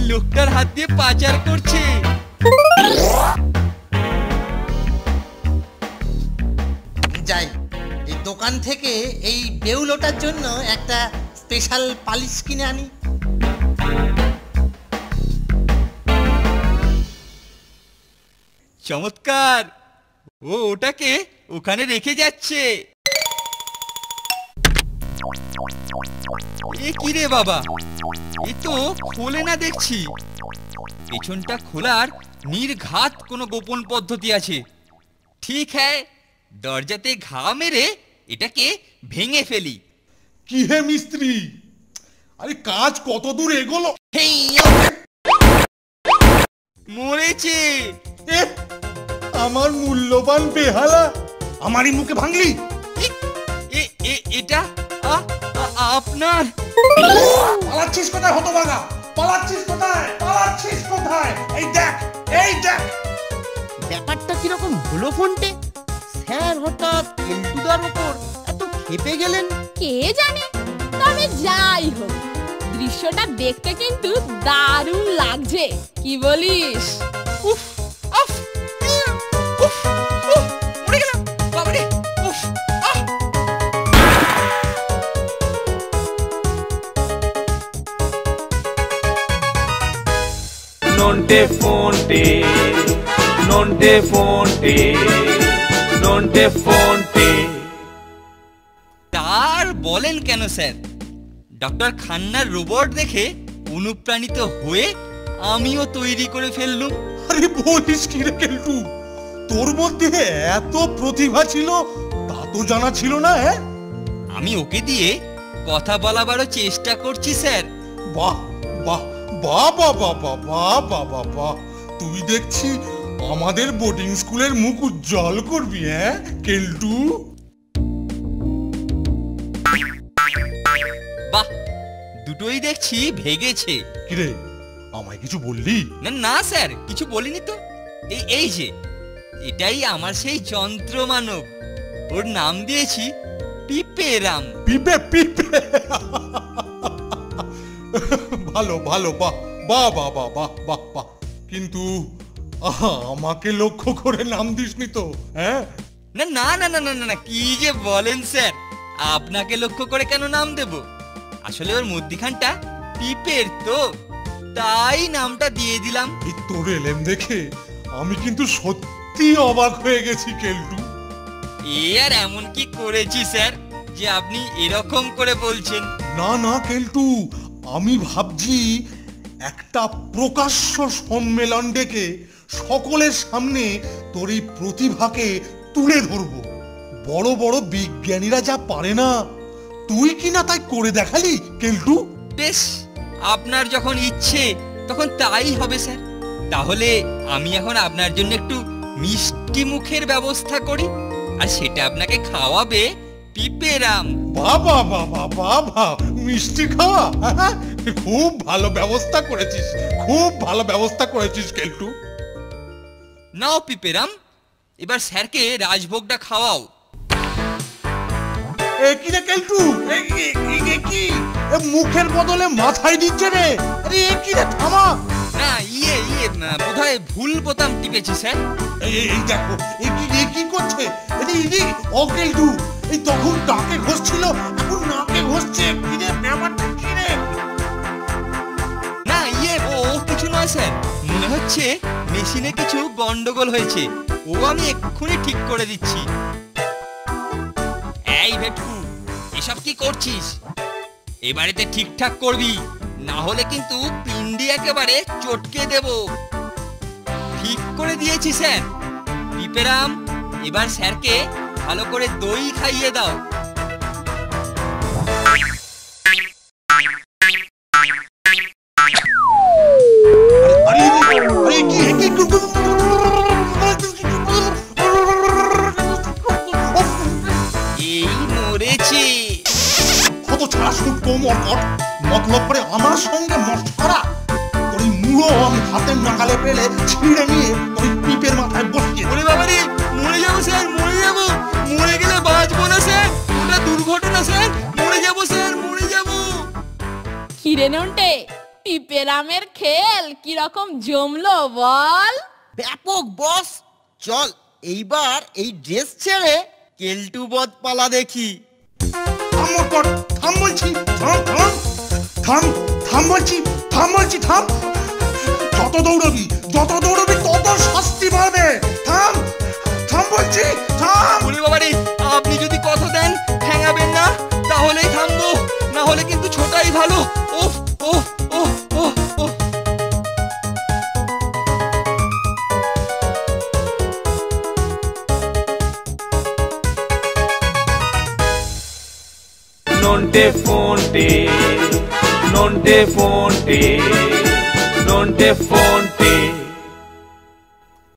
লোকটার হাত দিয়ে পাচার করছে। যাই, এই দোকান থেকে এই বেউলোটার জন্য একটা স্পেশাল পালিশ কিনে আনি। চমৎকার, ও ওটাকে ওখানে রেখে যাচ্ছে। এ কি রে বাবা, এ তো খোলে না দেখছি। পেছনটা খোলার নির্ঘাত কোনো গোপন পদ্ধতি আছে। ঠিক হ্যায়, দরজাতে ঘা মেরে এটাকে ভেঙে ফেলি। কি হে মিস্ত্রি, আরে কাজ কত দূর এগোলো? মরেছে। আমার মূল্যবান বেহালা আমারই মুখে ভাঙলি। এটা আপনার? পালাচ্ছিস কোথায় হতভাগা? পালাচ্ছিস কোথায়? পালাচ্ছিস কোথায়? এই দেখ, এই দেখ। ব্যাপারটা কিরকম হলো ফোনটে? স্যার হঠাৎ কেলটুদার উপর এত খেপে গেলেন? কে জানে, তবে যাই হোক দৃশ্যটা দেখতে কিন্তু দারুণ লাগছে, কি বলিস? উফ আফ উফ উফ মরে গেলাম বাবা রে। উফ আহ নন্টে ফোনটে, নন্টে ফোনটে, নন্টে ফোনটে। তার বলেন কেন স্যার? ডক্টর খান্নার রোবট দেখে অনুপ্রাণিত হয়ে আমিও তৈরি করে ফেললুম। আরে বলিস কি রে কেলটু, তোর মধ্যে এত প্রতিভা ছিল তা তো জানা ছিল না। আমি ওকে দিয়ে কথা বলাবারও চেষ্টা করছি স্যার। বাহ বাহ বাহ বাহ বাহ বাহ বাহ বাহ বাহ, তুই দেখছি আমাদের বোর্ডিং স্কুলের মুখ উজ্জ্বল করবি কেলটু। বাহ, দুটোই দেখছি ভেগেছে। কিরে, আমায় কিছু বললি? না না স্যার, কিছু বলিনি তো। এই যে এটাই আমার সেই যন্ত্র মানব, ওর নাম দিয়েছি পিপেরাম। পিপে পিপে, ভালো ভালো, বাহ বাহ বাহ বাহ বাহ বাহ বাহ। কিন্তু আমাকে লক্ষ্য করে নাম দিসনি তো? না না না না না না, কি যে বলেন স্যার, আপনাকে লক্ষ্য করে কেন নাম দেব? আসলে ওর মধ্যিখানটা পিপের তো, তাই নামটা দিয়ে দিলাম। এই তোর এলেম দেখে আমি কিন্তু সত্যি অবাক হয়ে গেছি কেলটু। এ আর এমন কি করেছি স্যার যে আপনি এরকম করে বলছেন? না না কেলটু, আমি ভাবছি একটা প্রকাশ্য সম্মেলন ডেকে সকলের সামনে তোর এই প্রতিভাকে তুলে ধরবো। বড় বড় বিজ্ঞানীরা যা পারে না, তুই কি না তাই করে দেখালি কেলটু। বেশ, আপনার যখন ইচ্ছে তখন তাই হবে স্যার। তাহলে আমি এখন আপনার জন্য একটু মিষ্টি মুখের ব্যবস্থা করি, আর সেটা আপনাকে খাওয়াবে পিপেরাম। বাবা বাবা বাবা, মিষ্টি খাওয়া? খুব ভালো ব্যবস্থা করেছিস, খুব ভালো ব্যবস্থা করেছিস কেলটু। নাও পিপেরাম, এবার স্যারকে রাজভোগটা খাওয়াও। কি রে কেলটু, কি মুখের বদলে মাথায় দিচ্ছে রে? আরে কি রে, থামা। না বোধহয় ভুল বোতাম টিপেছি স্যার। এই দেখো, কি করছে? ও কেলটু, এই তখন ডাকে ঘষছিল, এখন নাকে ঘষছে। কি রে ব্যাপারটা, কি রে? না ও কিছু নয় স্যার, মনে হচ্ছে মেশিনে কিছু গন্ডগোল হয়েছে, ও আমি এক্ষুনি ঠিক করে দিচ্ছি। এই ভেটকু, এসব কি করছিস? এবারেতে ঠিকঠাক করবি, না হলে কিন্তু পিন্ডি একেবারে চটকে দেব। ঠিক করে দিয়েছি স্যার। পিপেরাম, এবার স্যারকে ভালো করে দই খাইয়ে দাও। এই মরেছে। কত ছাড়া শুটকো মরকট, মতলব করে আমার সঙ্গে মস্করা। তোর মুড়ো আমি হাতের নাগালে পেলে ছিঁড়ে নিয়ে তোর পিপের মাথায় বসিয়ে। ওরে বাবা রে, মরে যাবো স্যার, মরে যাবো। মরে গেলে বাঁচবো না স্যার, ওটা দুর্ঘটনা স্যার। মরে যাবো স্যার, মরে যাবো। কিরে নন্টে, টিপেরামের খেল কিরকম জমলো বল? ব্যাপক বস। চল এইবার এই ড্রেস ছেড়ে কেলটু বধ পালা দেখি। থাম মোটকট, থাম বলছি, থাম থাম থাম থাম বলছি, থাম বলছি, থাম। যত দৌড়বি তত শাস্তি পাবে। থাম থাম বলছি, থাম। ওরে বাবারে, আপনি যদি কথা দেন ঠ্যাঙাবেন না তাহলেই থামবো, না হলে কিন্তু ছোটাই ভালো। ওহ ওহ ওহ ওহ ওহ। Nonte fonte, nonte fonte, nonte fonte.